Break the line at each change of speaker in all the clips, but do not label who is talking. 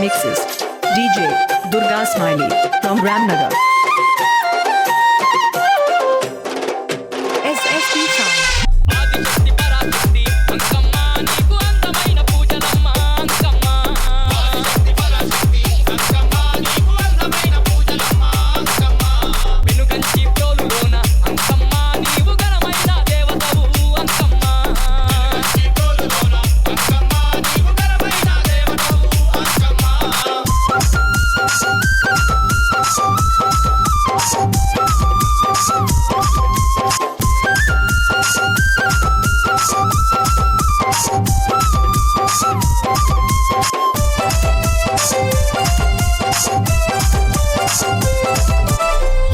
Mixes DJ Durga Smiley from Ramnagar. SSP Sound.
Adishakti Parashakti Ankamma నీకు అందమైన పూజలమ్మ అంకమ్మ ఆదిశక్తి పరాశక్తి అంకమ్మ నీకు అందమైన పూజలమ్మ అంకమ్మ వెనుగంచి ప్రోలులోన అంకమ్మ నీవు ఘనమైన దేవతవు అంకమ్మ వెనుగంచి ప్రోలులోన అంకమ్మ నీవు ఘనమైన దేవతవు అంకమ్మ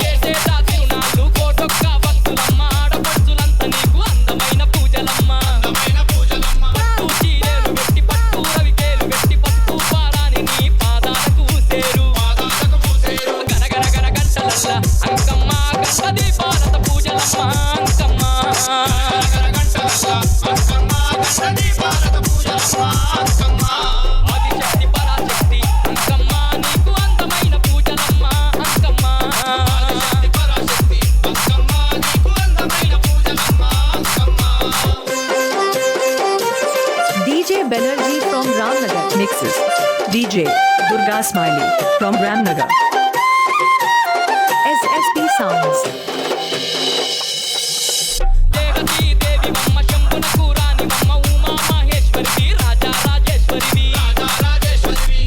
ఏసేదా తిరునాళ్ళు కోటొక్క భక్తులమ్మ ఆడపడుచులంతా నీకు అందమైన పూజలమ్మ అందమైన పూజలమ్మ పట్టు చీరేలు పెట్టి పట్టు రవికేలు పెట్టి పట్టు పారాని నీ పాదాలకు పూసేరు గనగన గన గంటలల్ల అంకమ్మ గంట దీపాలత పూజలమ్మ అంకమ్మ గనగన గంటలల్ల అంకమ్మ గంట దీపాలత పూజలమ్మ అంకమ్మ ఆదిశక్తి పరాశక్తి అంకమ్మ నీకు అందమైన పూజలమ్మ అంకమ్మ ఆదిశక్తి పరాశక్తి అంకమ్మ నీకు అందమైన పూజలమ్మ Ankamma
DJ Banerjee from Ramnagar. Mixes DJ Durga Smiley from Ramnagar. SSP Sounds.
దేవతీ దేవి వమ్మ శంభునకు రాణి వమ్మ ఉమా మహేశ్వరివి రాజా రాజేశ్వరివి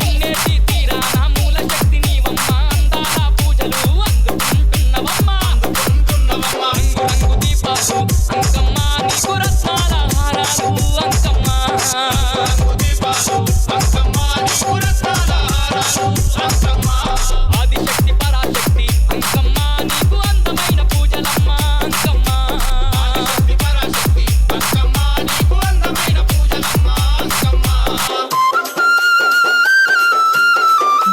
ఉన్నేటి తీరాన మూల శక్తిని వమ్మ అందాల పూజలు అందుకుంటున్నవమ్మ రంగు రంగు దీపాలు అంకమ్మ నీకు రత్నాల హారాలు అంకమ్మ ఆదిశక్తి పరాశక్తి అంకమ్మ నీకు అందమైన పూజలమ్మ Ankamma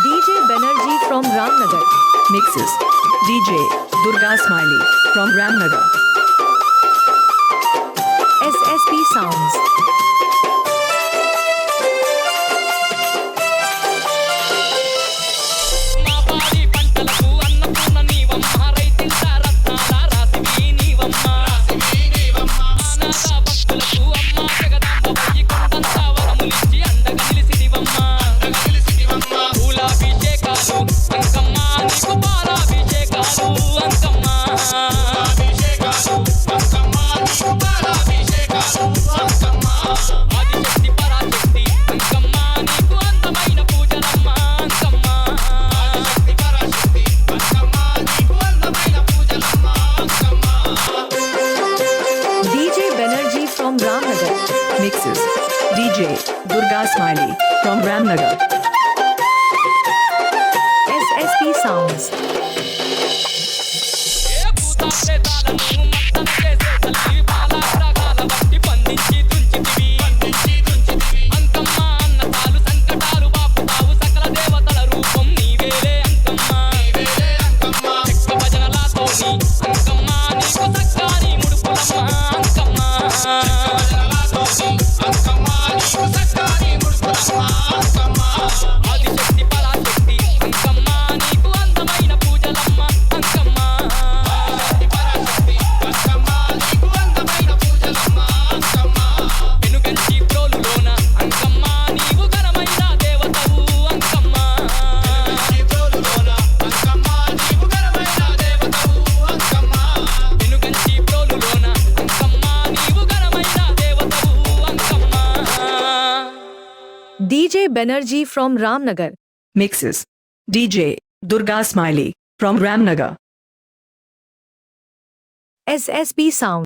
DJ Banerjee from Ramnagar. Mixes DJ Durga Smiley from Ramnagar. SSP Sounds.
మా పాడి పంటలకు అన్నపూర్ణ నీవమ్మ రైతింత రత్నాల రాసివి నీవమ్మ అనాథ భక్తులకు అమ్మ జగదాంబ వయ్యి కొండంత వరములిచ్చి అండగా నిలిసిదివమ్మ పూలాభిషేకాలు అంకమ్మ నీకు పాలాభిషేకాలు అంకమ్మ ఆదిశక్తి పరాశక్తి అంకమ్మ నీకు అందమైన పూజలమ్మ Ankamma
DJ Banerjee from Ramnagar. Mixes DJ Durga Smiley from Ramnagar. SSP Sounds.
ఏ భూతాప్రేతాలను మత్తన చేసే తల్లి బాలాగ్రహాల బట్టి బంధించి తుంచితివి అంకమ్మ అన్నతాలు సంకటాలు బాపుతావు సకల దేవతల రూపం నీవేలే అంకమ్మ చెక్క భజనలతోని అంకమ్మ నీకు సక్కాని ముడుపులమ్మ అంకమ్మ ఆదిశక్తి పరాశక్తి అంకమ్మ నీకు అందమైన పూజలమ్మ అంకమ్మ వెనుగంచి ప్రోలులోన అంకమ్మ నీవు ఘనమైన దేవతవు అంకమ్మ వెనుగంచి ప్రోలులోన అంకమ్మ నీవు ఘనమైన దేవతవు Ankamma
DJ Banerjee from Ramnagar. Mixes DJ Durga Smiley from Ramnagar. SSP Sound.